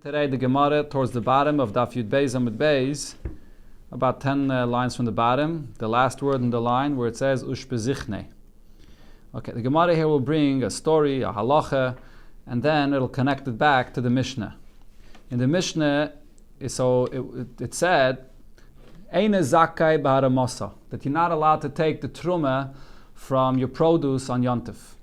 Today the Gemara towards the bottom of Daf Yud Beis Amud Beis, about 10 lines from the bottom, the last word in the line where it says Ushbezichne. Okay, the Gemara here will bring a story, a halacha, and then it'll connect it back to the Mishnah. In the Mishnah, it said, Eine Zakai B'Haramasa, that you're not allowed to take the truma from your produce on Yontif,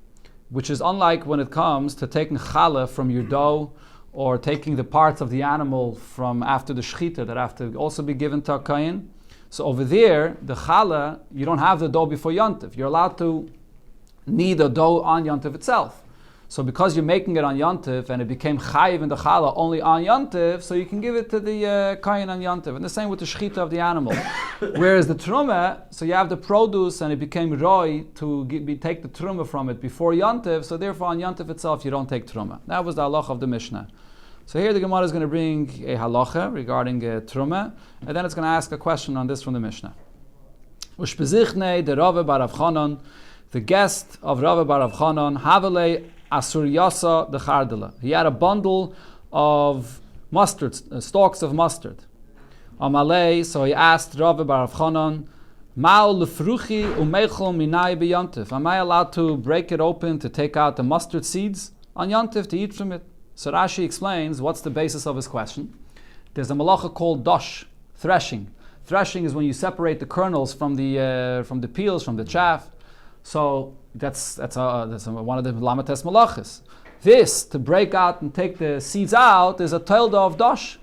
which is unlike when it comes to taking challah from your dough or taking the parts of the animal from after the shechita that have to also be given to a kohen. So over there, the challah, you don't have the dough before Yontif. You're allowed to knead the dough on Yontif itself. So because you're making it on Yontif and it became chayiv in the challah only on Yontif, so you can give it to the kohen on Yontif. And the same with the shechita of the animal. Whereas the truma, so you have the produce and it became roy to take the truma from it before Yontif, so therefore on Yontif itself you don't take truma. That was the halacha of the Mishnah. So here the Gemara is going to bring a halacha regarding truma, and then it's going to ask a question on this from the Mishnah. Ushbezichne de Rave bar Rav Chanan, the guest of Rave bar Rav Chanan, Havele Asur Yasa de Chardela. He had a bundle of mustard, stalks of mustard. Amalei, so he asked Rave bar Rav Chanan, Ma'u lefruchi umeichel minai b'yontif. Am I allowed to break it open to take out the mustard seeds on Yontif to eat from it? So Rashi explains what's the basis of his question. There's a malacha called dosh, threshing. Threshing is when you separate the kernels from the peels, from the chaff. So that's one of the lamates malachas. This, to break out and take the seeds out, is a toilda of dosh.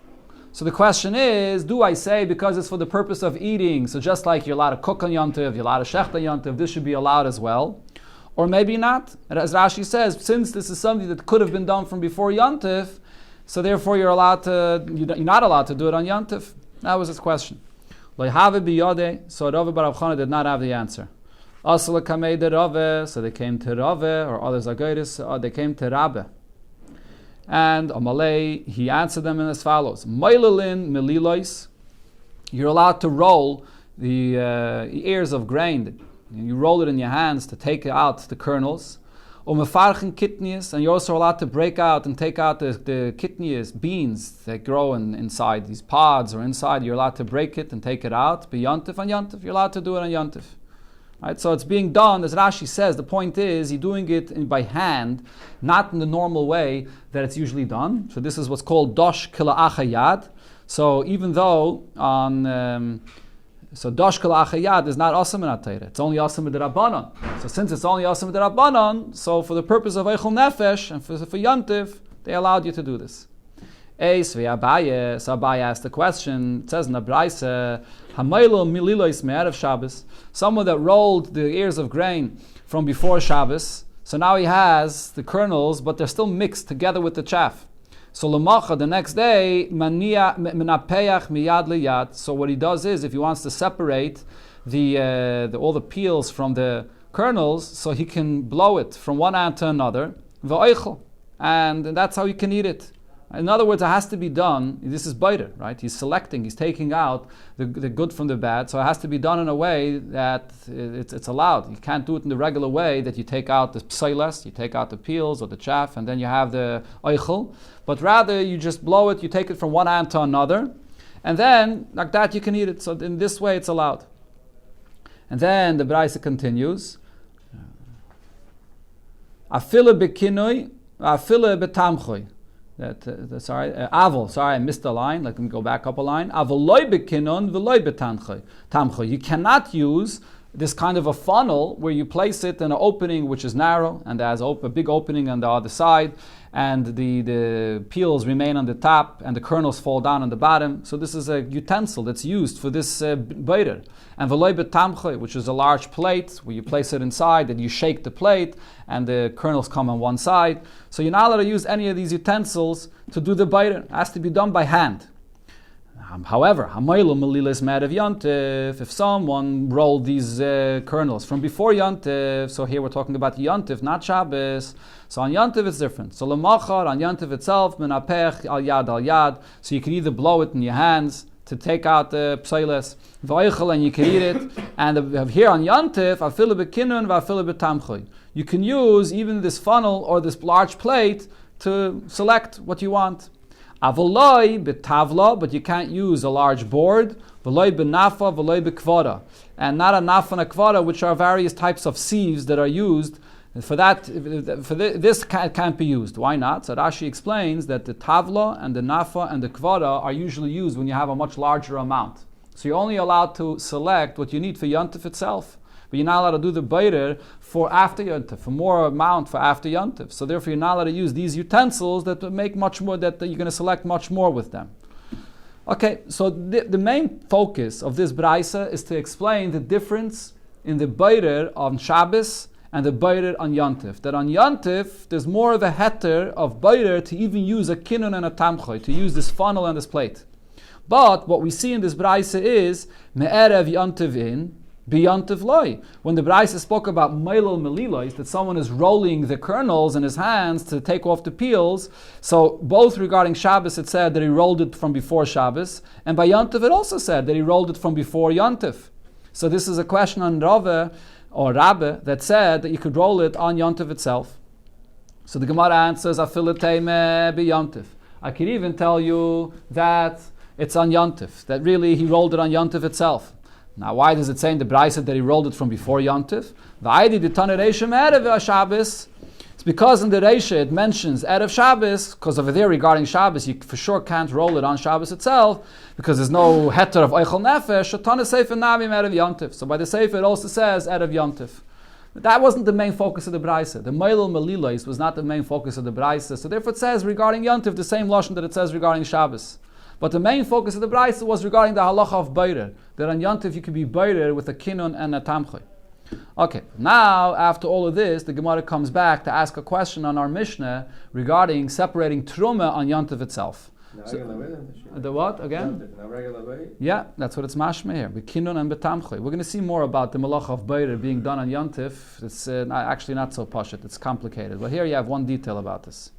So the question is, do I say because it's for the purpose of eating, so just like you're allowed to cook on Yontif, you're allowed to shecht on Yontif, this should be allowed as well? Or maybe not. And as Rashi says, since this is something that could have been done from before Yontif, so therefore you're not allowed to do it on Yontif. That was his question. So Rav bar Rav Chana did not have the answer. So they came to Rave, or others Agoris, they came to Rabbe. And Amalei, he answered them as follows. Moilelin melilois, you're allowed to roll the ears of grain. You roll it in your hands to take out the kernels. Mefarchen kitnias, and you're also allowed to break out and take out the kitnias, beans that grow inside these pods or inside. You're allowed to break it and take it out. B'yontif on Yontif, you're allowed to do it on Yontif. Right, so it's being done, as Rashi says, the point is, you're doing it by hand, not in the normal way that it's usually done. So this is what's called dosh kila'acha yad. So even though so dosh kila'acha yad is not asam in Atayra, it's only asam in the Rabbanon. So since it's only asam in the Rabbanon, so for the purpose of Eichel Nefesh and for Yontif, they allowed you to do this. So Abaye asked the question, it says in the Beitza, Hamaylo mililois me'erev Shabbos, someone that rolled the ears of grain from before Shabbos, so now he has the kernels, but they're still mixed together with the chaff. So Lamacha, the next day, menapeach miyad liyad. So what he does is, if he wants to separate all the peels from the kernels, so he can blow it from one end to another, and that's how you can eat it. In other words, it has to be done. This is Beitza, right? He's selecting, he's taking out the good from the bad. So it has to be done in a way that it's allowed. You can't do it in the regular way that you take out the psailas, you take out the peels or the chaff, and then you have the oichel. But rather, you just blow it, you take it from one hand to another, and then, like that, you can eat it. So in this way, it's allowed. And then the Beitza continues. Afile bekinoi, afile betamchoi. Sorry, I missed a line. Let me go back up a line. You cannot use this kind of a funnel where you place it in an opening which is narrow and there's a big opening on the other side, and the peels remain on the top and the kernels fall down on the bottom. So this is a utensil that's used for this Beitza. And v'loy betamchoi, which is a large plate where you place it inside and you shake the plate and the kernels come on one side. So you're not allowed to use any of these utensils to do the Beitza. It has to be done by hand. However, if someone rolled these kernels from before Yontif, so here we're talking about Yontif, not Shabbos, so on Yontif it's different. So Lamachar, on Yontif itself, menapech al yad, so you can either blow it in your hands to take out the psailes, and you can eat it, and here on Yontif, afilu bekinun v'afilu betamchoy. You can use even this funnel or this large plate to select what you want. Avoloi betavla, but you can't use a large board. Voloi benafa, voloi bekvara, and not a nafa and a kvara, which are various types of sieves that are used. For that, this can't be used. Why not? So Rashi explains that the tavla and the nafa and the kvara are usually used when you have a much larger amount. So you're only allowed to select what you need for Yontif itself, but you're not allowed to do the Beirer for after Yontif, for more amount for after Yontif. So therefore you're not allowed to use these utensils that make much more, that you're going to select much more with them. Okay, so the main focus of this Beitza is to explain the difference in the Beirer on Shabbos and the Beirer on Yontif. That on Yontif, there's more of a heter of Beirer to even use a kinun and a tamchoy, to use this funnel and this plate. But what we see in this Beitza is me'erev Yontif in, b'Yontif loy. When the Beitza spoke about meilol melilois, that someone is rolling the kernels in his hands to take off the peels, so both regarding Shabbos it said that he rolled it from before Shabbos, and by Yontif it also said that he rolled it from before Yontif. So this is a question on Rava or Rabbe that said that you could roll it on Yontif itself. So the Gemara answers, Afilateme b'Yontif. I could even tell you that it's on Yontif, that really he rolled it on Yontif itself. Now why does it say in the Beitza that he rolled it from before Yontif? V'aydi d'tana reisha me'erev Shabbos. It's because in the Reisha it mentions Erev Shabbos, because over there regarding Shabbos you for sure can't roll it on Shabbos itself, because there's no heter of Eichel Nefesh, Shatana Sefer Nami Erev Yontif. So by the Sefer it also says Erev Yontif. But that wasn't the main focus of the Beitza. The Meilul Melilois was not the main focus of the Beitza. So therefore it says regarding Yontif the same lashon that it says regarding Shabbos. But the main focus of the Beitza was regarding the halacha of Beirer, that on Yontif you could be Beirer with a kinun and a tamchoy. Okay, now after all of this, the Gemara comes back to ask a question on our Mishnah regarding separating Truma on Yontif itself. So, the what again? Yeah, that's what it's mashma here. B'kinun and b'tamchoy. We're going to see more about the malacha of Beirer being done on Yontif. It's actually not so pashut. It's complicated. But here you have one detail about this.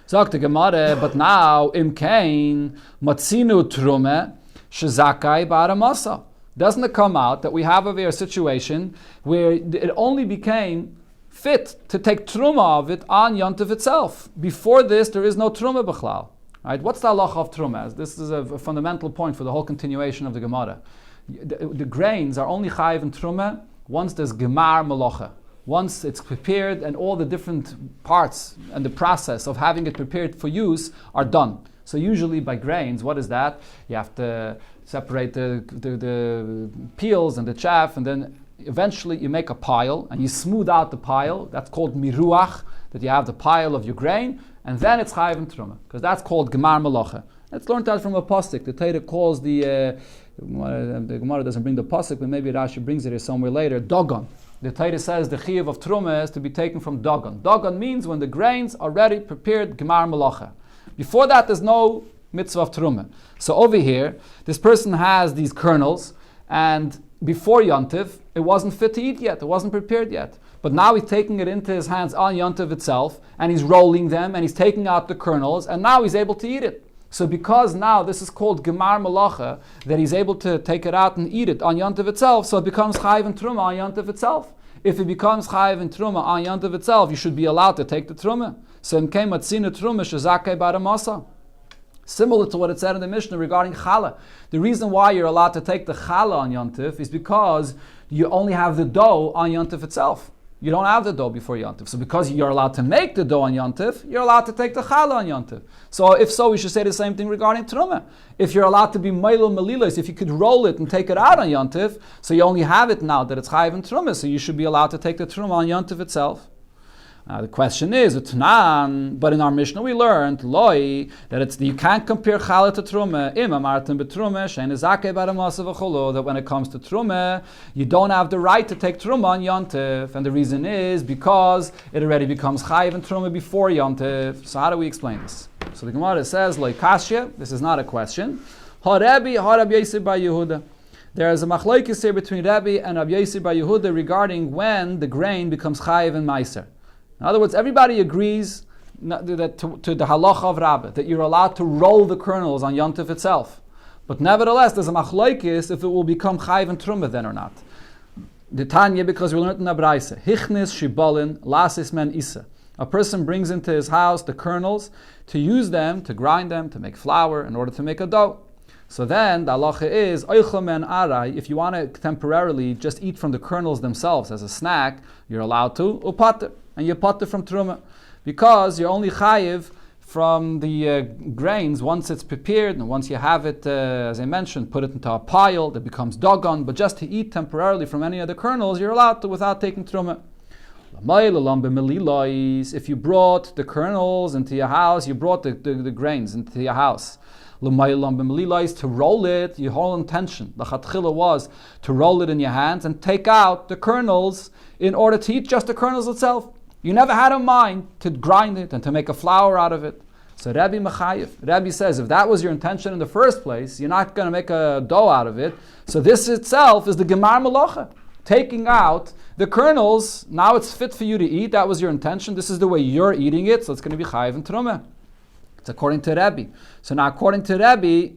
So the Gemara, but now imkain matzinu Truma shezakai ba'aramasa. Doesn't it come out that we have over here a situation where it only became fit to take truma of it on Yontif itself? Before this, there is no truma b'chlal. Right? What's the halacha of truma? This is a fundamental point for the whole continuation of the Gemara. The grains are only chayiv in truma once there's gemar malacha. Once it's prepared and all the different parts and the process of having it prepared for use are done. So usually by grains, what is that? You have to separate the peels and the chaff, and then eventually you make a pile and you smooth out the pile. That's called miruach, that you have the pile of your grain, and then it's chayiv and truma, because that's called gemar malacha. Let's learn that from a pasuk. The Torah calls the Gemara doesn't bring the pasuk, but maybe Rashi brings it here somewhere later. Dogon. The Torah says the chiyuv of truma is to be taken from dogon. Dogon means when the grains are ready, prepared, gemar malacha. Before that, there's no mitzvah of truma. So over here, this person has these kernels, and before Yontif, it wasn't fit to eat yet. It wasn't prepared yet. But now he's taking it into his hands on Yontif itself, and he's rolling them, and he's taking out the kernels, and now he's able to eat it. So because now this is called gemar malacha, that he's able to take it out and eat it on Yontif itself, so it becomes chayiv and truma on Yontif itself. If it becomes chayiv and truma on Yontif itself, you should be allowed to take the truma. So in came matzina truma shezakai baramasa. Similar to what it said in the Mishnah regarding challah. The reason why you're allowed to take the challah on Yontif is because you only have the dough on Yontif itself. You don't have the dough before Yontif. So because you're allowed to make the dough on Yontif, you're allowed to take the challah on Yontif. So if so, we should say the same thing regarding truma. If you're allowed to be meilul melilos, if you could roll it and take it out on Yontif, so you only have it now that it's chayiv and truma, so you should be allowed to take the truma on Yontif itself. The question is, but in our Mishnah we learned that you can't compare challah to truma. That when it comes to truma, you don't have the right to take truma on Yontif, and the reason is because it already becomes chayiv and truma before Yontif. So how do we explain this? So the Gemara says, kashya. This is not a question. There is a machlokes here between Rabbi and Rabbi Yossi bar Yehuda regarding when the grain becomes chayiv and meiser. In other words, everybody agrees that to the halacha of Rabbi, that you're allowed to roll the kernels on Yontif itself. But nevertheless, there's a machlokes if it will become chayiv and truma then or not. The Tanya, because we learned in the Beitza, hichnis shibolin lasis men isa. A person brings into his house the kernels to use them, to grind them, to make flour in order to make a dough. So then the halacha is, if you want to temporarily just eat from the kernels themselves as a snack, you're allowed to, upater, and you pater from truma, because you're only chayiv from the grains once it's prepared, and once you have it, as I mentioned, put it into a pile that becomes dogon, but just to eat temporarily from any of the kernels, you're allowed to without taking truma. If you brought the kernels into your house, you brought the grains into your house, to roll it, your whole intention, the chatchila was to roll it in your hands and take out the kernels in order to eat just the kernels itself. You never had a mind to grind it and to make a flour out of it. So Rabbi Mechayev, Rabbi says, if that was your intention in the first place, you're not going to make a dough out of it. So this itself is the Gemar Malacha. Taking out the kernels, now it's fit for you to eat. That was your intention. This is the way you're eating it, so it's going to be chayiv and trumah. It's according to Rabbi. So now according to Rabbi,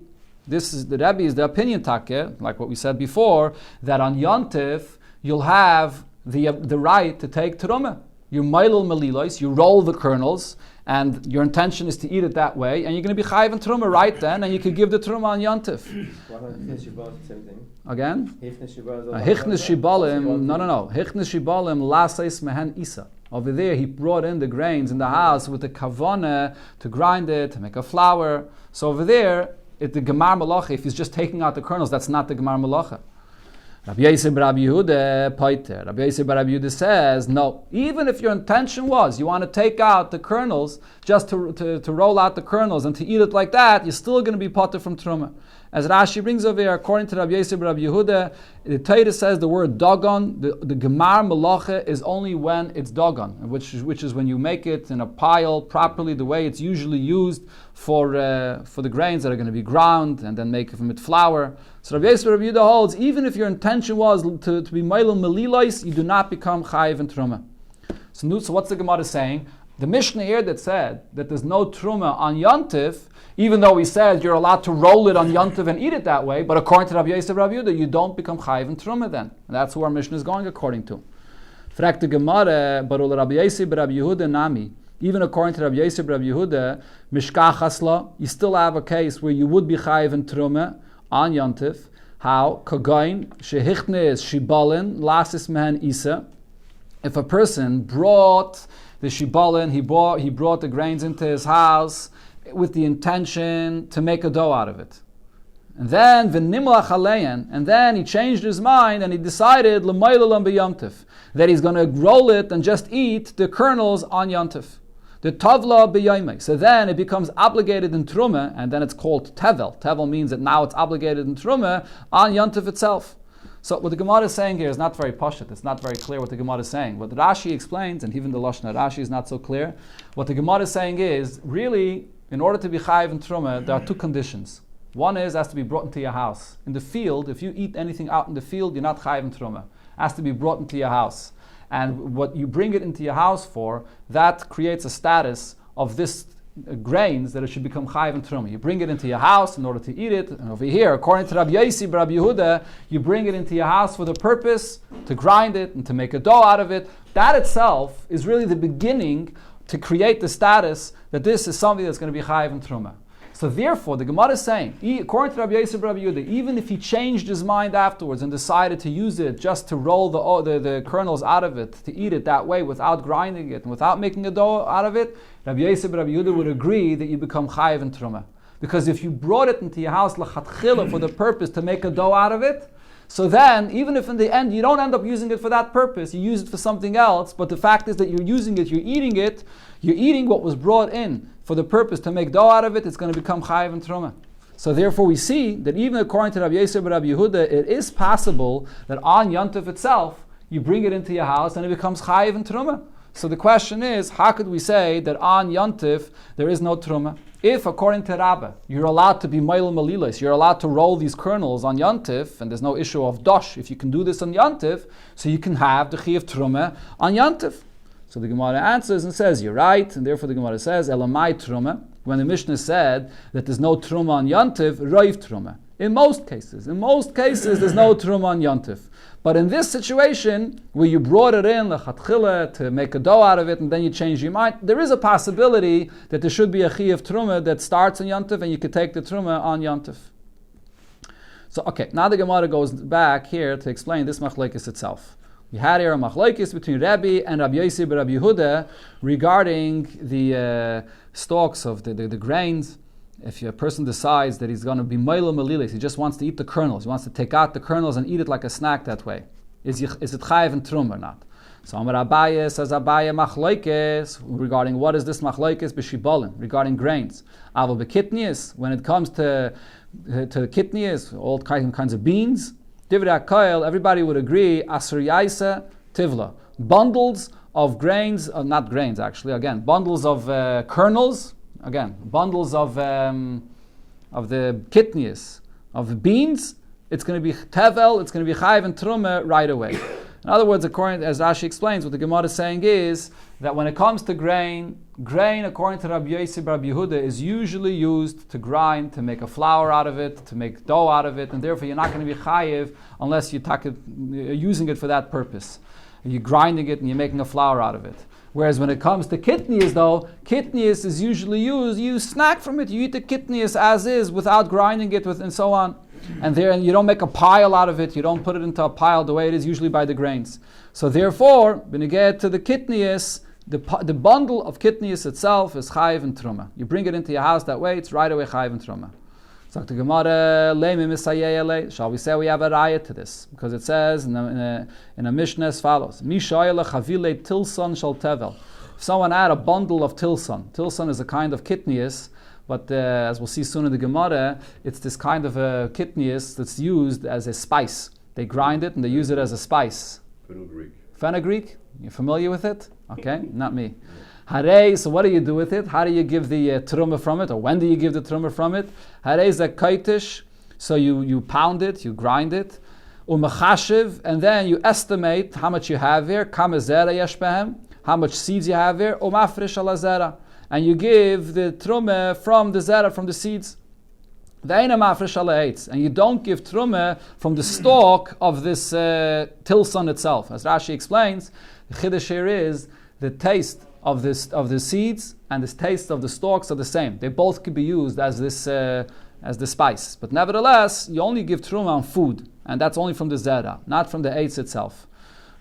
Rabbi is the opinion take, like what we said before, that on Yontif, you'll have the right to take trumah. You mailul melilos, you roll the kernels, and your intention is to eat it that way, and you're going to be chayiv and truma right then, and you could give the truma on Yontif. Again? Hichnes shibalim, no. Hichnes shibalim laseis mehen isa. Over there, he brought in the grains in the house with the kavana to grind it, to make a flour. So over there, the gemar malacha, if he's just taking out the kernels, that's not the gemar malacha. Rabbi Yosef Rabbi Yehuda poiter. Rabbi Yosef Rabbi Yehuda says, no, even if your intention was you want to take out the kernels, just to roll out the kernels and to eat it like that, you're still going to be potter from truma. As Rashi brings over here, according to Rabbi Yosef Rabbi Yehuda, the Torah says the word dogon, the gemar malacha is only when it's dogon, which is when you make it in a pile properly, the way it's usually used for the grains that are going to be ground and then make from it flour. So Rabbi Yosef Rabbi Yehuda holds, even if your intention was to be meilul melilos, you do not become chayiv and truma. So what's the Gemara saying? The Mishnah here that said that there's no truma on Yontif, even though we said you're allowed to roll it on Yontif and eat it that way, but according to Rabbi Yosef Rabbi Yehuda, you don't become chayiv and truma then. And that's who our Mishnah is going according to. Frak the Gemara, but Rabbi Yosef Rabbi Yehuda nami. Even according to Rabbi Yosef Rabbi Yehuda, mishkach hasla, you still have a case where you would be chayiv and truma on Yontif. How? Kagain shehichnes shibalin lasis mehen isa. If a person brought the shibalin, he brought the grains into his house with the intention to make a dough out of it. And then v'nimlach alein, and then he changed his mind and he decided l'maylalam b'yomtiv, that he's going to roll it and just eat the kernels on yomtiv. The tavla b'yoymei. So then it becomes obligated in truma, and then it's called tevel. Tevel means that now it's obligated in truma on yomtiv itself. So what the Gemara is saying here is not very pashut. It's not very clear what the Gemara is saying. What Rashi explains, and even the Lashon Rashi is not so clear. What the Gemara is saying is, really, in order to be chayiv in truma, there are two conditions. One is, it has to be brought into your house. In the field, if you eat anything out in the field, you're not chayiv in truma. It has to be brought into your house. And what you bring it into your house for, that creates a status of this grains that it should become chayiv and truma. You bring it into your house in order to eat it, and over here, according to Rabbi Yosef, Rabbi Yehuda, you bring it into your house for the purpose to grind it and to make a dough out of it. That itself is really the beginning to create the status that this is something that's going to be chayiv and truma. So therefore, the Gemara is saying, according to Rabbi Yosef, Rabbi Yehuda, even if he changed his mind afterwards and decided to use it just to roll the kernels out of it, to eat it that way without grinding it and without making a dough out of it, Rabbi Yosef, Rabbi Yehuda would agree that you become chayiv and truma. Because if you brought it into your house l'chatchila for the purpose to make a dough out of it, so then, even if in the end you don't end up using it for that purpose, you use it for something else, but the fact is that you're using it, you're eating what was brought in for the purpose to make dough out of it, it's going to become chayiv and truma. So therefore we see that even according to Rabbi Yosef and Rabbi Yehuda, it is possible that on Yontif itself, you bring it into your house and it becomes chayiv and truma. So the question is, how could we say that on Yontif there is no truma? If, according to Rabbah, you're allowed to be meilul melilos, you're allowed to roll these kernels on Yontif, and there's no issue of dosh, if you can do this on Yontif, so you can have the chi of truma on Yontif. So the Gemara answers and says, you're right, and therefore the Gemara says, elamai truma, when the Mishnah said that there's no truma on Yontif, roiv truma. In most cases, there's no truma on yontif. But in this situation, where you brought it in lechatchila to make a dough out of it, and then you change your mind, there is a possibility that there should be a chi of truma that starts on yontif, and you could take the truma on yontif. So, okay, now the Gemara goes back here to explain this machlekes itself. We had here a machlekes between Rabbi and Rabbi Yossi and Rabbi Yehuda regarding the stalks of the grains. If a person decides that he's going to be meila melilis, he just wants to eat the kernels, he wants to take out the kernels and eat it like a snack that way. Is it chayiv and trum or not? So Amar Abaye says Abaye machlekes regarding what is this machlekes b'shibolin, regarding grains. Aval bekitnius, when it comes to kitnius, all kinds of beans, divrei hakoil, everybody would agree asur yaisa tivla, bundles of grains, not grains actually, again, bundles of kernels. Again, bundles of the kitnius, of the beans, it's going to be tevel, it's going to be chayiv and truma right away. In other words, according as Rashi explains, what the Gemara is saying is that when it comes to grain, according to Rabbi Yossi and Rabbi Yehuda, is usually used to grind, to make a flour out of it, to make dough out of it, and therefore you're not going to be chayiv unless you're using it for that purpose. You're grinding it and you're making a flour out of it. Whereas when it comes to kitnius, though, kitnius is usually used, you snack from it, you eat the kitnius as is without grinding it and so on. And you don't make a pile out of it, you don't put it into a pile the way it is usually by the grains. So therefore, when you get to the kitnius, the bundle of kitnius itself is chayiv and truma. You bring it into your house that way, it's right away chayiv and truma. So the Gemara, shall we say we have a raya to this? Because it says in a Mishnah as follows: tilson shall tevel. If someone had a bundle of tilson is a kind of kitnius, but as we'll see soon in the Gemara, it's this kind of a kitnius that's used as a spice. They grind it and they use it as a spice. Fenugreek. You familiar with it? Okay, not me. Harei, so what do you do with it? How do you give the truma from it? Or when do you give the truma from it? Harei is a kaitish, so you pound it, you grind it. Umachashiv, and then you estimate how much you have here. Kama zera yesh behem, how much seeds you have here. Umafrish ala zera, and you give the truma from the zera, from the seeds. Ve'ena mafrish ala eitz, and you don't give truma from the stalk of this tilson itself. As Rashi explains, the chiddush here is the taste of the seeds and the taste of the stalks are the same. They both could be used as the spice. But nevertheless, you only give truma on food, and that's only from the zera, not from the eitz itself.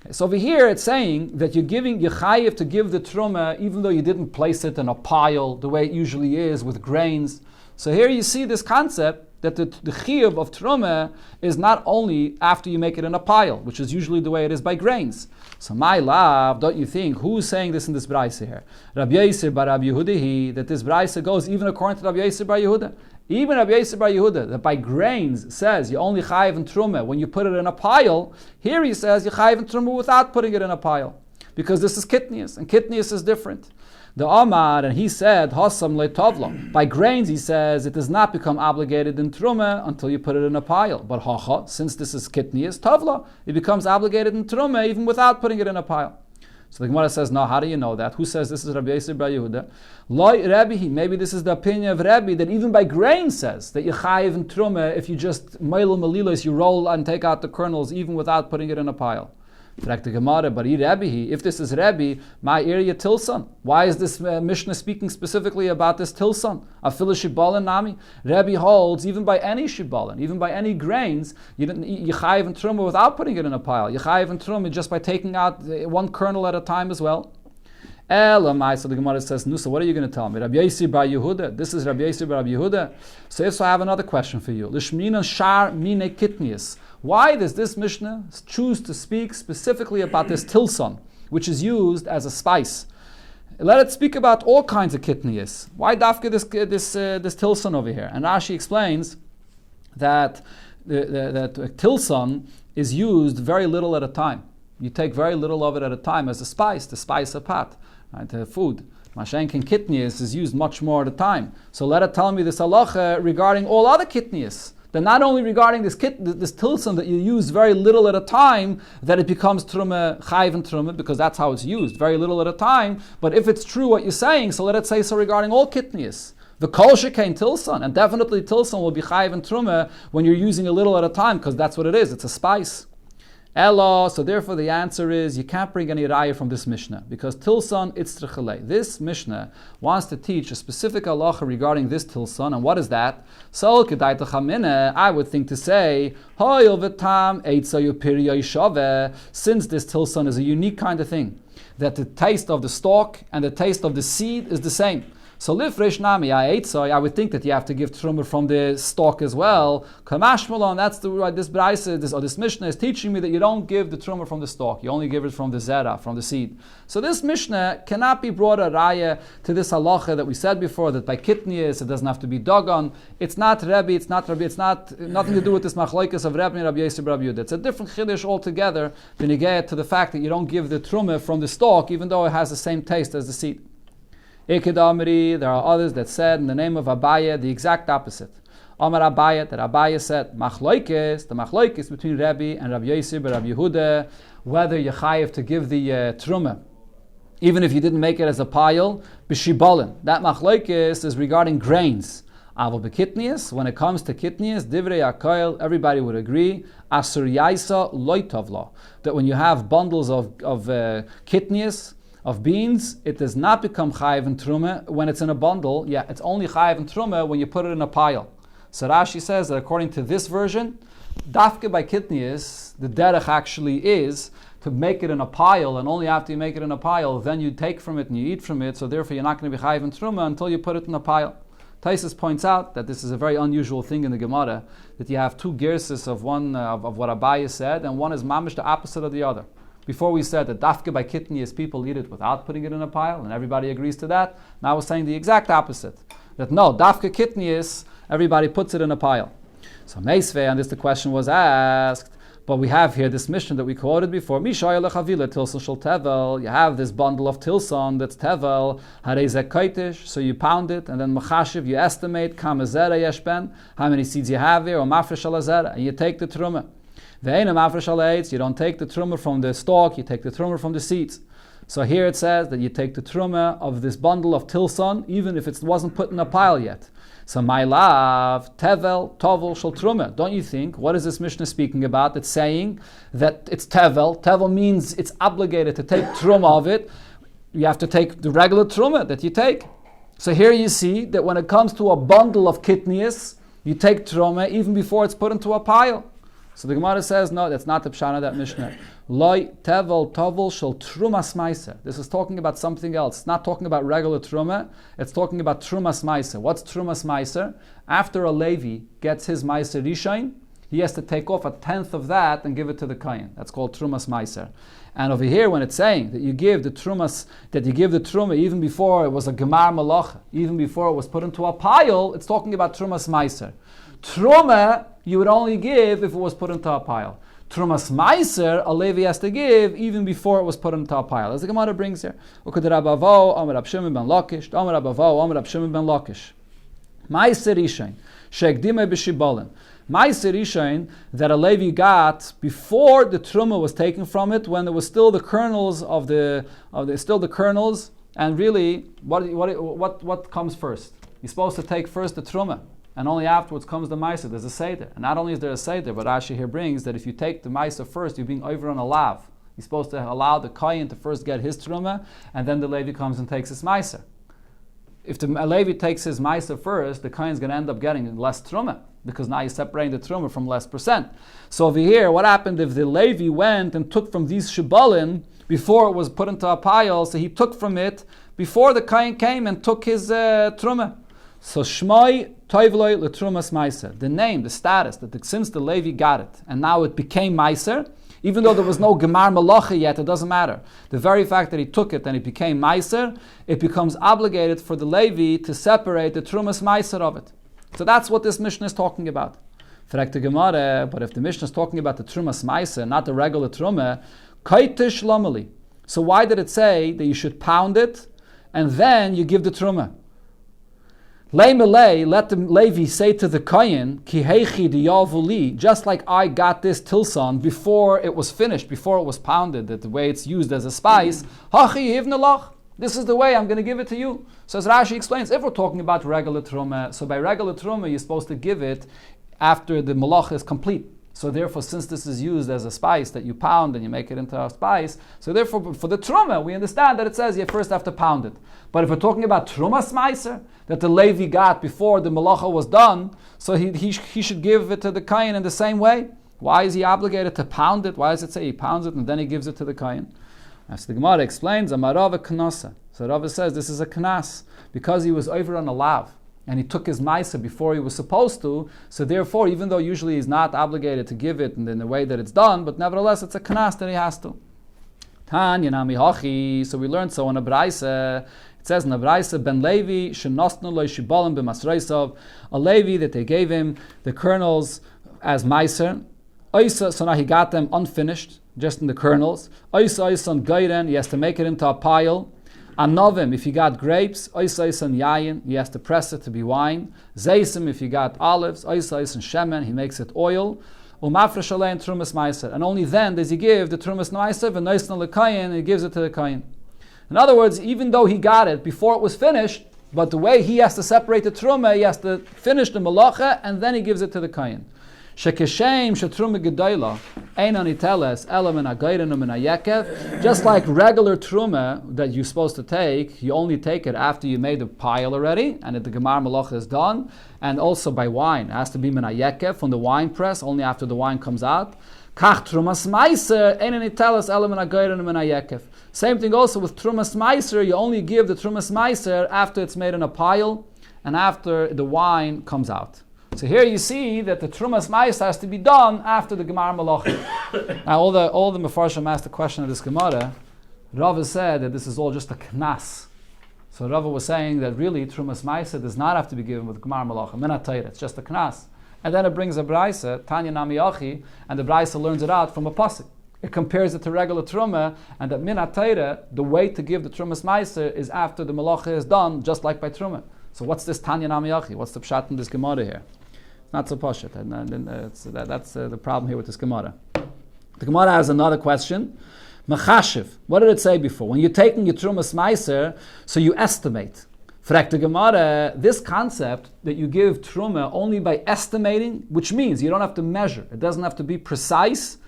Okay, so over here it's saying that you're chayiv to give the truma even though you didn't place it in a pile the way it usually is with grains. So here you see this concept that the chiyuv of truma is not only after you make it in a pile, which is usually the way it is by grains. So my love, don't you think, who's saying this in this Beitza here? Rabbi Yossi bar Rabbi Yehuda, that this Beitza goes even according to Rabbi Yossi bar Yehuda. Even Rabbi Yossi bar Yehuda, that by grains says you only chayiv in truma when you put it in a pile. Here he says you chayiv in truma without putting it in a pile, because this is kitnius, and kitnius is different. The Amar, and he said, Hasam le'tovla. By grains, he says, it does not become obligated in truma until you put it in a pile. But hacha, since this is kitnius, tavla, it becomes obligated in truma even without putting it in a pile. So the Gemara says, no, how do you know that? Who says this is Rabbi Yossi bar Yehuda? Loi Rabbi, maybe this is the opinion of Rabbi, that even by grain says that you chayiv in truma if you just meilul melilos, you roll and take out the kernels even without putting it in a pile. But if this is Rabbi, my area tilson. Why is this Mishnah speaking specifically about this tilson? Afilu shibalin nami. Rabbi holds even by any shibalin, even by any grains, you chayiv in truma without putting it in a pile. You chayiv in truma just by taking out one kernel at a time as well. Elamai, so the Gemara says, so what are you going to tell me? Rabbi Yossi bar Yehuda. This is Rabbi Yossi bar Rabbi Yehuda. So if so, I have another question for you. Lishmina shar mine kitnius. Why does this Mishnah choose to speak specifically about this tilson, which is used as a spice? Let it speak about all kinds of kitnius. Why dafka this tilson over here? And Rashi explains that that tilson is used very little at a time. You take very little of it at a time as a spice, to spice a pot, right, to food. Mashenkin kitnius is used much more at a time. So let it tell me this halacha regarding all other kitnius. That not only regarding this tilson that you use very little at a time, that it becomes truma, chayiv and truma, because that's how it's used, very little at a time. But if it's true what you're saying, so let it say so regarding all kitnius. The kol shekain tilson, and definitely tilson will be chayiv and truma when you're using a little at a time, because that's what it is. It's a spice. Elo, so therefore the answer is you can't bring any raya from this Mishnah, because tilson itzrichalei. This Mishnah wants to teach a specific halacha regarding this tilson, and what is that? So kedai tachamine, I would think to say, hoyil v'tam eitza yupiri yishave, since this tilson is a unique kind of thing, that the taste of the stalk and the taste of the seed is the same. So lifresh nami I would think that you have to give truma from the stalk as well. Kamashmalon, that's the right. This brayse, this Mishnah is teaching me that you don't give the truma from the stalk. You only give it from the zera, from the seed. So this Mishnah cannot be brought a raya to this halacha that we said before, that by kitnius it doesn't have to be dogon. It's not Rebbe. It's not nothing to do with this machlokes of Rebbe and Rabbi Yosef Rabbi Yehuda. It's a different chiddush altogether. When you get to the fact that you don't give the truma from the stalk, even though it has the same taste as the seed. Iked there are others that said in the name of Abaye the exact opposite. Amar Abaye, that Abaye said, machlokes, the machlokes between Rabbi and Rabbi Yosef and Rabbi Yehuda, whether you chayiv to give the truma, even if you didn't make it as a pile, b'shibolin. That machlokes is regarding grains. Aval b'kitnius, when it comes to kitnius, divrei akoil, everybody would agree, asur yaisa loitovla, that when you have bundles of kitnius, of beans, it does not become chayiv and truma when it's in a bundle. Yeah, it's only chayiv and truma when you put it in a pile. So Rashi says that according to this version, dafke by kitnius, the derech actually is to make it in a pile, and only after you make it in a pile, then you take from it and you eat from it, so therefore you're not going to be chayiv and truma until you put it in a pile. Taisus points out that this is a very unusual thing in the Gemara, that you have two gerses of one of what Abaye said, and one is mamish the opposite of the other. Before we said that dafke by kitnius, people eat it without putting it in a pile, and everybody agrees to that. Now we're saying the exact opposite. That no, dafke kitnius, everybody puts it in a pile. So meisvei, and this the question was asked, but we have here this mission that we quoted before, Mishayel lechavila tilson shel tevel, you have this bundle of tilson that's tevel, harezek kaitish, so you pound it, and then machashiv, you estimate, kamazera yeshben, how many seeds you have here, or mafresh alazera, and you take the truma. You don't take the truma from the stalk, you take the truma from the seeds. So here it says that you take the truma of this bundle of tilson, even if it wasn't put in a pile yet. So my love, tevel, tovel, shel truma. Don't you think, what is this Mishnah speaking about? It's saying that it's tevel. Tevel means it's obligated to take truma of it. You have to take the regular truma that you take. So here you see that when it comes to a bundle of kitnius, you take truma even before it's put into a pile. So the Gemara says, no, that's not the pshana that Mishnah. Loi tevel tovel shel trumas meiser. This is talking about something else. It's not talking about regular truma. It's talking about trumas meiser. What's trumas meiser? After a Levi gets his meiser rishon, he has to take off 1/10 of that and give it to the kohen. That's called trumas meiser. And over here, when it's saying that you give the trumas, that you give the truma even before it was a gemar malacha, even before it was put into a pile, it's talking about trumas meiser. Truma you would only give if it was put into a pile. Trumas meiser, a Levi has to give even before it was put into a pile. As the Gemara brings here. Meiser Rishain, she'ekdimei b'shibolin. Meiser Rishain that a Levi got before the truma was taken from it, when there was still the kernels of the kernels. And really, what comes first? You're supposed to take first the truma, and only afterwards comes the meiser. There's a seder, and not only is there a seder, but Rashi here brings that if you take the meiser first, you're being over on a lav. You're supposed to allow the kohen to first get his truma, and then the Levi comes and takes his meiser. If the Levi takes his meiser first, the kohen is going to end up getting less truma, because now you're separating the truma from less percent. So over here, what happened if the Levi went and took from these shibolin before it was put into a pile? So he took from it before the kohen came and took his truma. So Shmoi Toivloi Letrumas Meiser, the name, the status, that since the Levi got it, and now it became Meiser, even though there was no Gemar Malacha yet, it doesn't matter. The very fact that he took it and it became Meiser, it becomes obligated for the Levi to separate the Trumas Meiser of it. So that's what this Mishnah is talking about. Fragt the Gemara, but if the Mishnah is talking about the Trumas Meiser, not the regular Truma, Kaitish Lomeli. So why did it say that you should pound it and then you give the Truma? Let the Levi say to the Kohen, Ki heichi diyavuli, just like I got this tilson before it was finished, before it was pounded, that the way it's used as a spice, Hachi hivnalach, This is the way I'm going to give it to you. So as Rashi explains, if we're talking about regular truma, so by regular truma, you're supposed to give it after the malacha is complete. So therefore, since this is used as a spice that you pound and you make it into a spice, so therefore for the truma, we understand that it says you first have to pound it. But if we're talking about truma smeiser, that the Levi got before the malacha was done, so he should give it to the kohen in the same way. Why is he obligated to pound it? Why does it say he pounds it and then he gives it to the kohen? As the Gemara explains, Amarava Knasa. So Rava says this is a knas, because he was over on a lav. And he took his maisa before he was supposed to, so therefore, even though usually he's not obligated to give it in the way that it's done, but nevertheless it's a knas that he has to. Tanya nami hachi, so we learned so in a Beitza. It says in a Beitza, Ben Levi shenosnu lo shibalim b'masreisov, a Levi that they gave him the kernels as meiser. Oisa, so now he got them unfinished, just in the kernels. Oisa on geiren, he has to make it into a pile. Anovim, if you got grapes, oisa and yayin, he has to press it to be wine. Zeisim, if you got olives, oisa and shemen, he makes it oil. Umafresh alein trumas meiser, and only then does he give the trumas meiser and noisna lekayin, he gives it to the kayin. In other words, even though he got it before it was finished, but the way he has to separate the truma, he has to finish the malacha and then he gives it to the kayin. Shekeshem shetruma gedayla einan iteles elam and agayren and ayekev. Just like regular truma that you're supposed to take, you only take it after you made the pile already, and the gemar malacha is done. And also by wine, it has to be min ayekev from the wine press, only after the wine comes out. Kach trumas meiser einan iteles elam and agayren and ayekev. Same thing also with trumas meiser. You only give the trumas meiser after it's made in a pile and after the wine comes out. So here you see that the Trumas Mais has to be done after the Gemara Malach. Now all the Mefarshim asked the question of this Gemara. Rava said that this is all just a knas. So Rava was saying that really Trumas Mais does not have to be given with Gemara Malach. Minatayr, it's just a knas. And then it brings a Braisa, Tanya Nami Yachi, and the Braisa learns it out from a pasuk. It compares it to regular Truma, and that Minatayr, the way to give the Trumas Mais is after the Malacha is done, just like by Truma. So what's this Tanya Nami Yachi? What's the pshat in this Gemara here? Not so poshut, and that's the problem here with this Gemara. The Gemara has another question. Machashiv, what did it say before? When you're taking your Trumas Meiser, so you estimate. Frek the Gemara, this concept that you give Truma only by estimating, which means you don't have to measure, it doesn't have to be precise,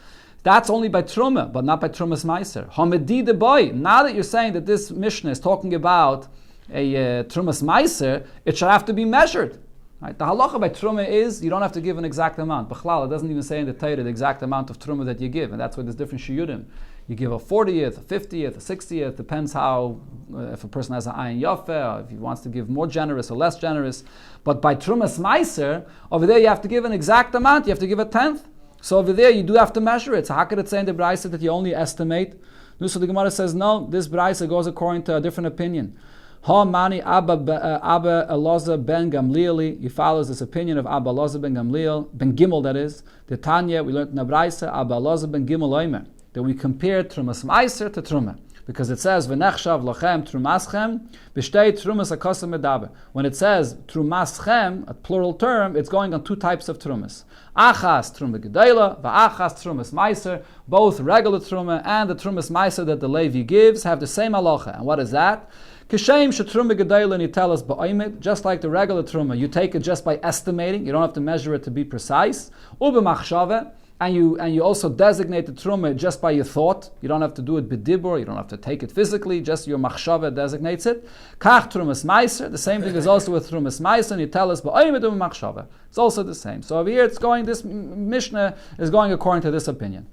that's only by Truma, but not by Trumas Meiser. Hamedi de boy, now that you're saying that this Mishnah is talking about a Trumas Meiser, it should have to be measured. Right? The halacha by truma is you don't have to give an exact amount. B'chlal, it doesn't even say in the Torah the exact amount of truma that you give, and that's why there's different shiurim. You give a 40th, a 50th, a 60th, depends how, if a person has an ayin yafeh, or if he wants to give more generous or less generous. But by trumas meiser, over there you have to give an exact amount, you have to give a tenth. So over there you do have to measure it. So how could it say in the Braisa that you only estimate? So the Gemara says, no, this Braisa goes according to a different opinion. Ha mani Abba Elazar ben Gamliel. He follows this opinion of Abba Elazar ben Gamliel, ben Gimel that is. The Tanya, we learned in the Braisa, Abba Elazar ben Gimel Oimer, that we compare Trumas Meiser to Truma. Because it says, V'nechshav lachem trumaschem, b'shtei trumas akosem medaber. When it says trumaschem, a plural term, it's going on two types of trumas. Achas truma gedela, v'achas trumas meiser. Both regular truma and the trumas meiser that the Levi gives have the same halacha. And what is that? Kishem shetruma gedela and you tell us ba'oimid, just like the regular truma, you take it just by estimating, you don't have to measure it to be precise. Ubemachshave, and you also designate the truma just by your thought. You don't have to do it b'dibur, you don't have to take it physically, just your machshava designates it. Kach trumas meiser, the same thing is also with trumas meiser, and you tell us ba'oimid ubemachshave. It's also the same. So over here it's going, this Mishnah is going according to this opinion.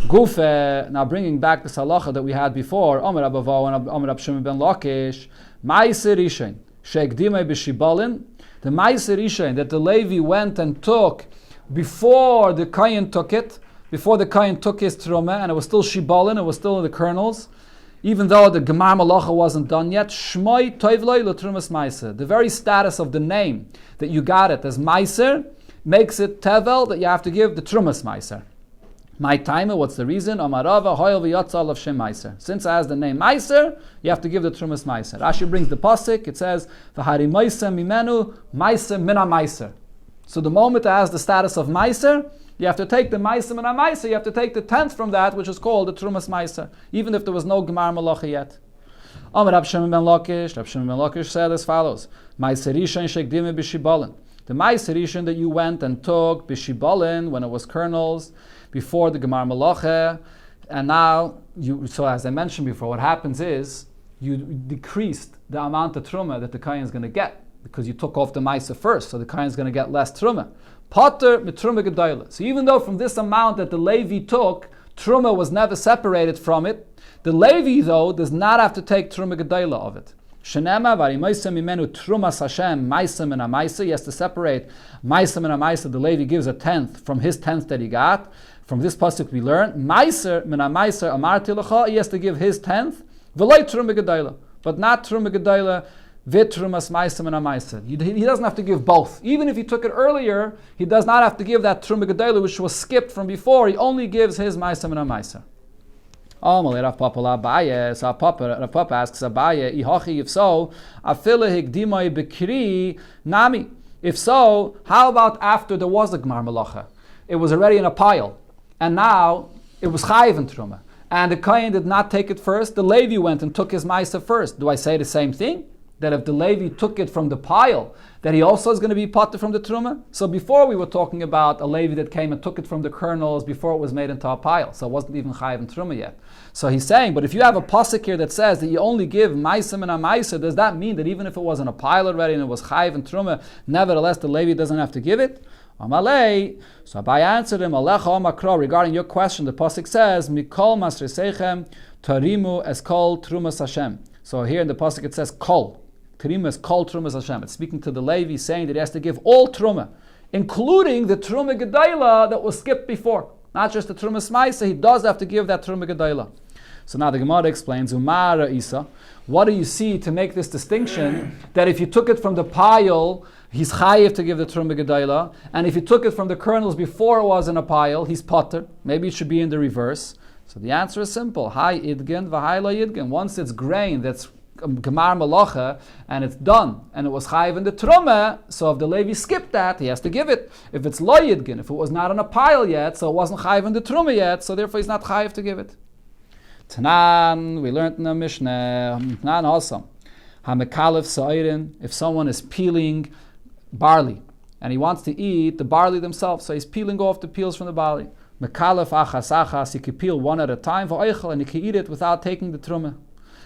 Gufe, now bringing back the halacha that we had before, Omer Abavo and Omer Abshim ben Lakish, Meiser Ishain, Sheikdime b'Shibalin, the Meiser Ishain that the Levi went and took before the Kayin took it, before the Kayin took his truma, and it was still Shibalin, it was still in the kernels, even though the Gemar Malacha wasn't done yet, Shmoi Toivloi L'Trumas Meiser, the very status of the name that you got it as Meiser makes it Tevel that you have to give the Trumas Meiser. My timer, what's the reason? Amarava hoyel v'yatzal of Shem Meiser. Since it has the name Meiser, you have to give the Trumas Meiser. Rashi brings the pasuk. It says v'hari Meiser mimenu Meiser mina Meiser. So the moment it has the status of Meiser, you have to take the Meiser mina Meiser. You have to take the tenth from that, which is called the Trumas Meiser, even if there was no Gemar Malacha yet. Rab Shimon ben Lakish said as follows: Ma'aser Rishon shekdime b'shibalin. The Ma'aser Rishon that you went and took b'shibalin when it was kernels before the Gemar Malacha, and now so as I mentioned before, what happens is you decreased the amount of truma that the kohen is going to get because you took off the Ma'aser first, so the kohen is going to get less truma. Pater mit truma gedayla. So even though from this amount that the Levi took, truma was never separated from it, the Levi though does not have to take truma gedayla of it. Shenema varimaisa mimenu trumas Hashem maisa min amaisa. He has to separate maisa min amaisa. The Levi gives a tenth from his tenth that he got. From this pasuk we learn maiser min amaiser amarti lecha. He has to give his tenth. V'loi truma gedayla, but not truma gedayla. Vitrumas maisa min amaisa. He doesn't have to give both. Even if he took it earlier, he does not have to give that truma gedayla which was skipped from before. He only gives his maisa min amaisa. Rav Papa asks Abaye, Ihochi, if so, Afile hikdimai bekri nami. If so, how about after there was a Gemar Malacha? It was already in a pile, and now it was chayiv in truma, and the kohen did not take it first. The Levi went and took his ma'aser first. Do I say the same thing? That if the Levi took it from the pile, that he also is going to be potter from the truma? So before we were talking about a Levi that came and took it from the kernels before it was made into a pile, so it wasn't even chayiv in truma yet. So he's saying, but if you have a pasuk here that says that you only give ma'aser and a ma'aser, does that mean that even if it was in a pile already and it was chayiv in truma, nevertheless the Levi doesn't have to give it? Amalei. So Abai answered him, Alecha Omakro, regarding your question, the pasuk says, Mikol masresechem tarimu es kol trumas Hashem. So here in the pasuk it says kol. Tarimu es kol trumas Hashem. It's speaking to the Levi, saying that he has to give all truma, including the truma gedayla that was skipped before. Not just the truma smaisa, he does have to give that truma gedayla. So now the Gemara explains, Umara Isa, what do you see to make this distinction that if you took it from the pile, he's chayiv to give the truma gedayla, and if you took it from the kernels before it was in a pile, he's potter. Maybe it should be in the reverse. So the answer is simple. Hai idgen v'hai lo idgen. Once it's grain that's Gemar Malacha and it's done, and it was chayiv in the truma, so if the Levi skipped that, he has to give it. If it's lo yidgin, if it was not in a pile yet, so it wasn't chayiv in the truma yet, so therefore he's not chayiv to give it. Tanan, we learned in the Mishnah, Tanan also, Hamekalef sa'irin, if someone is peeling barley, and he wants to eat the barley themselves, so he's peeling off the peels from the barley. Mekalef achas achas, he can peel one at a time, and he can eat it without taking the truma.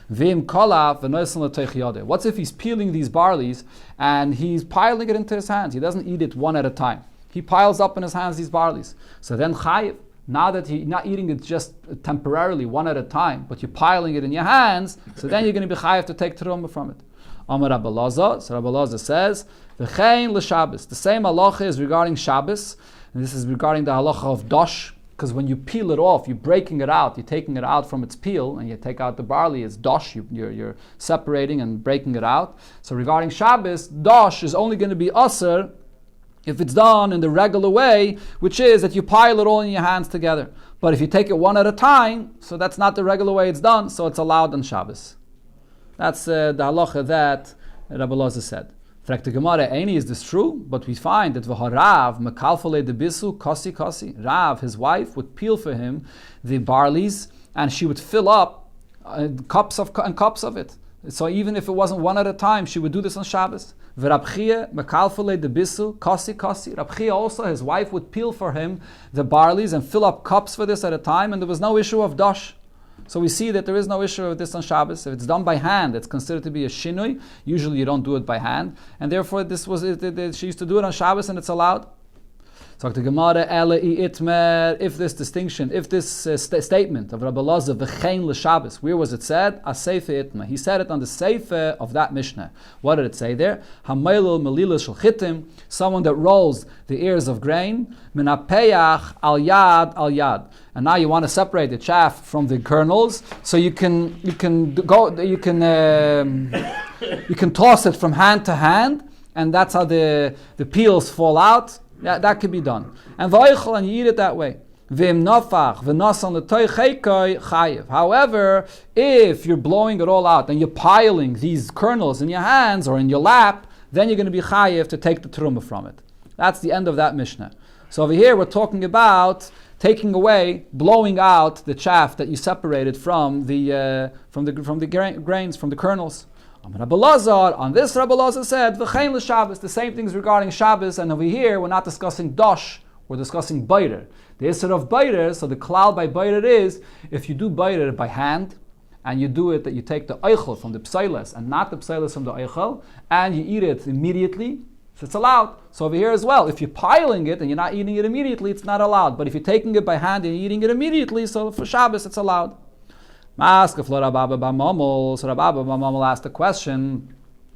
Vim kolav v'noisen l'teichiyode. What if he's peeling these barleys and he's piling it into his hands? He doesn't eat it one at a time. He piles up in his hands these barleys. So then chayiv, now that you're not eating it just temporarily one at a time, but you're piling it in your hands, so then you're going to be chayiv to take truma from it. Amar Rabbi Elazar, so Rabbi Elazar says, v'chein l'Shabbos. The same halacha is regarding Shabbos, and this is regarding the halacha of dosh, because when you peel it off, you're breaking it out, you're taking it out from its peel, and you take out the barley, it's dosh, you're separating and breaking it out. So regarding Shabbos, dosh is only going to be aser if it's done in the regular way, which is that you pile it all in your hands together. But if you take it one at a time, so that's not the regular way it's done, so it's allowed on Shabbos. That's the halacha that Rabbi Elazar said. Fragt the Gemara, Eini, is this true? But we find that V'harav mekalfale debisu kasi kasi. Rav, his wife, would peel for him the barleys, and she would fill up cups of it. So even if it wasn't one at a time, she would do this on Shabbos. V'Rabchia mekalfale debisu kasi kasi. Rabchia also, his wife, would peel for him the barleys and fill up cups for this at a time, and there was no issue of dosh. So we see that there is no issue of this on Shabbos. If it's done by hand, it's considered to be a shinui. Usually you don't do it by hand. And therefore she used to do it on Shabbos and it's allowed. So the Gemara, if this distinction, if this statement of Rabbi Elazar, v'chein l'Shabbos, where was it said? Aseife itma. He said it on the seife of that Mishnah. What did it say there? Hameilul melila shel chitim, someone that rolls the ears of grain, minapeyach al yad. And now you want to separate the chaff from the kernels, so you can toss it from hand to hand, and that's how the peels fall out. That could be done. And v'oichel, and you eat it that way. V'im nafach v'nasan l'toicheikoi chayiv. However, if you're blowing it all out and you're piling these kernels in your hands or in your lap, then you're going to be chayiv to take the truma from it. That's the end of that Mishnah. So over here we're talking about taking away, blowing out the chaff that you separated from the grains, from the kernels. On this, Rabbi Elazar said, "V'chein l'Shabbos." The same things regarding Shabbos, and over here we're not discussing dosh, we're discussing biter. The issur of biter, so the klal by biter is, if you do biter by hand, and you do it that you take the eichel from the psailes and not the psailes from the eichel, and you eat it immediately, so it's allowed. So over here as well, if you're piling it and you're not eating it immediately, it's not allowed. But if you're taking it by hand and you're eating it immediately, so for Shabbos it's allowed. So Rabbi Mamel asked the question,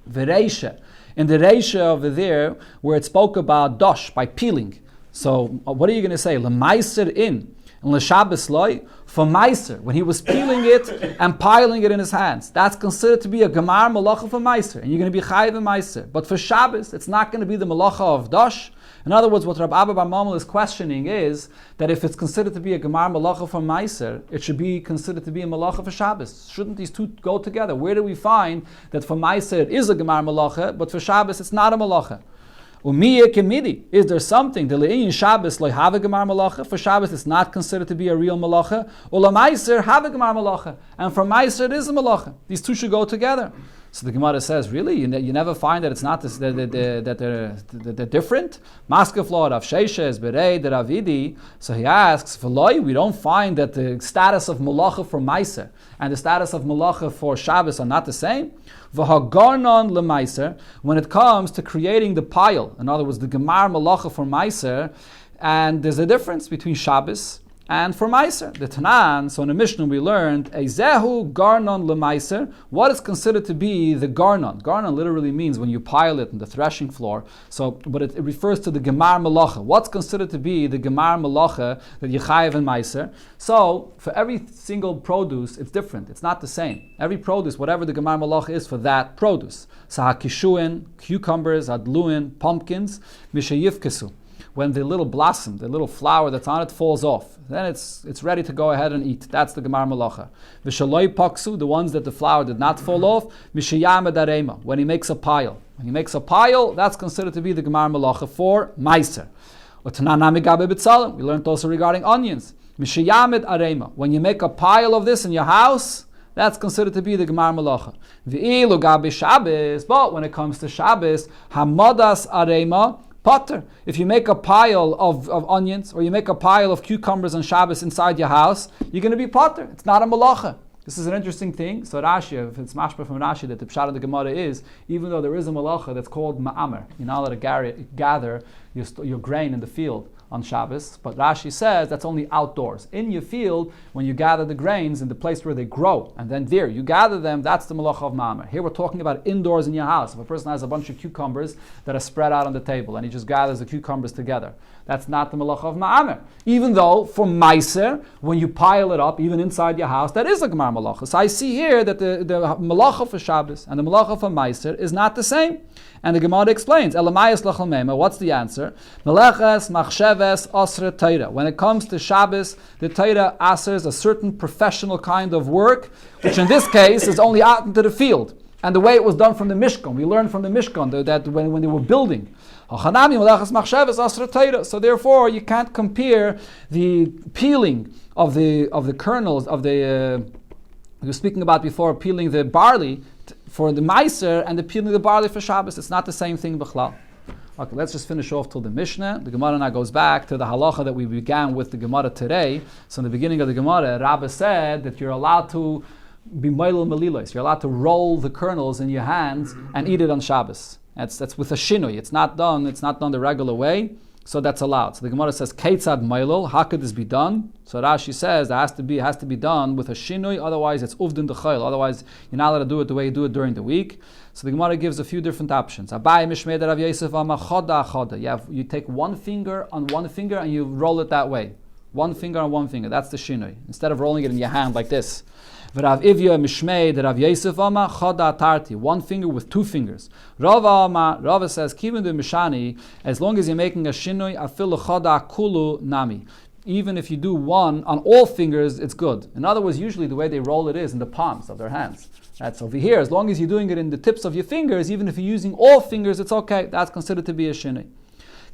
V'reisha. In the reisha over there, where it spoke about dosh, by peeling. So what are you going to say? L'maiser in. And l'shabbos loy, for meiser, when he was peeling it and piling it in his hands. That's considered to be a gemar malacha for meiser. And you're going to be chayiv meiser. But for Shabbos, it's not going to be the malacha of dosh. In other words, what Rabbi Abba Bar Mamel is questioning is that if it's considered to be a gemar malacha for meiser, it should be considered to be a malacha for Shabbos. Shouldn't these two go together? Where do we find that for meiser it is a gemar malacha, but for Shabbos it's not a malacha? Is there something in Shabbos like have a gemar malacha? For Shabbos it's not considered to be a real malacha. Or meiser have a gemar malacha, and for meiser it is a malacha. These two should go together. So the Gemara says, really, you never find that it's not this, that they're different. Maskef lo Rav Sheisha is berei the Ravidi. So he asks, "V'loi, we don't find that the status of malacha for meiser and the status of malacha for Shabbos are not the same." V'hagarnon lemeiser, when it comes to creating the pile, in other words, the gemar malacha for meiser, and there's a difference between Shabbos and for meiser. The Tanan, so in the Mishnah we learned, Eizehu garnon lemeiser, what is considered to be the garnon. Garnon literally means when you pile it on the threshing floor, but it refers to the gemar malacha. What's considered to be the gemar malacha that you chayiv in meiser? So, for every single produce, it's different. It's not the same. Every produce, whatever the gemar malacha is for that produce. Sahakishuin, cucumbers, adluin, pumpkins, mishayivkesu. When the little blossom, the little flower that's on it falls off, then it's ready to go ahead and eat. That's the gemar malacha. V'shaloi paksu, the ones that the flower did not fall off, mishayama darema, when he makes a pile. When he makes a pile, that's considered to be the gemar malacha for meiser. We learned also regarding onions. Mishayamed arema, when you make a pile of this in your house, that's considered to be the gemar malacha. V'ilu gabe Shabbos, but when it comes to Shabbos, hamadas arema, potter. If you make a pile of onions or you make a pile of cucumbers on Shabbos inside your house, you're going to be potter. It's not a malacha. This is an interesting thing. So Rashi, if it's mashpah from Rashi, that the pshat of the Gemara is, even though there is a malacha that's called ma'amer, you're not allowed to gather your grain in the field on Shabbos, but Rashi says that's only outdoors. In your field, when you gather the grains in the place where they grow, and then there you gather them, that's the malacha of ma'amer. Here we're talking about indoors in your house. If a person has a bunch of cucumbers that are spread out on the table, and he just gathers the cucumbers together, that's not the malacha of ma'amer. Even though for meiser, when you pile it up, even inside your house, that is a gemar malacha. So I see here that the malacha for Shabbos and the malacha for meiser is not the same. And the Gemara explains, Elamayas lachal meima, what's the answer? Meleches, machsheves, osre teira. When it comes to Shabbos, the teira asers a certain professional kind of work, which in this case is only out into the field. And the way it was done from the Mishkan. We learned from the Mishkan that when they were building. So therefore, you can't compare the peeling of the kernels, we were speaking about before, peeling the barley for the meiser and the peeling the barley for Shabbos. It's not the same thing b'chlal. Okay, let's just finish off till the Mishnah. The Gemara now goes back to the halacha that we began with the Gemara today. So in the beginning of the Gemara, Rabbi said that you're allowed to be meilul melilos. You're allowed to roll the kernels in your hands and eat it on Shabbos. That's with a shinui. It's not done the regular way. So that's allowed. So the Gemara says, Keitzad meilul, how could this be done? So Rashi says it has to be done with a shinui, otherwise it's uvdin d'chayil. Otherwise you're not allowed to do it the way you do it during the week. So the Gemara gives a few different options. Abai mishmei Rav Yosef ama choda choda. You take one finger on one finger and you roll it that way. One finger on one finger. That's the shinui. Instead of rolling it in your hand like this. V'Rav Ivya mishmei Rav Yosef ama choda tarti. One finger with two fingers. Rava says kivin de mishani. As long as you're making a shinui, afilu choda kulu nami. Even if you do one on all fingers, it's good. In other words, usually the way they roll it is in the palms of their hands. That's over here. As long as you're doing it in the tips of your fingers, even if you're using all fingers, it's okay. That's considered to be a shinui.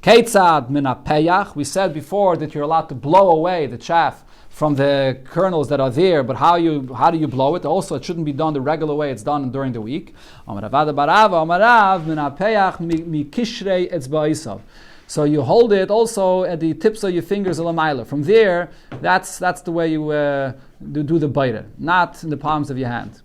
Keitzad min hapeyach. We said before that you're allowed to blow away the chaff from the kernels that are there, but how do you blow it? Also, it shouldn't be done the regular way it's done during the week. So you hold it also at the tips of your fingers, from there. That's the way you do the biter, not in the palms of your hand.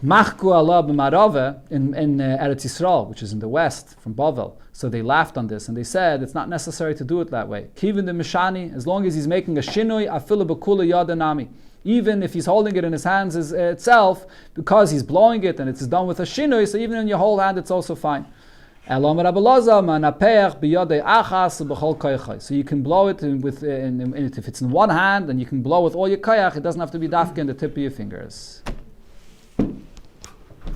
Machku Allah b'marove in Eretz Yisrael, which is in the west from Bavel. So they laughed on this and they said it's not necessary to do it that way. Kivin the mishani, as long as he's making a shinui, afilu b'kula yadanami. Even if he's holding it in his hands itself, because he's blowing it and it's done with a shinui, so even in your whole hand it's also fine. So you can blow it if it's in one hand, and you can blow with all your koyach. It doesn't have to be dafka in the tip of your fingers.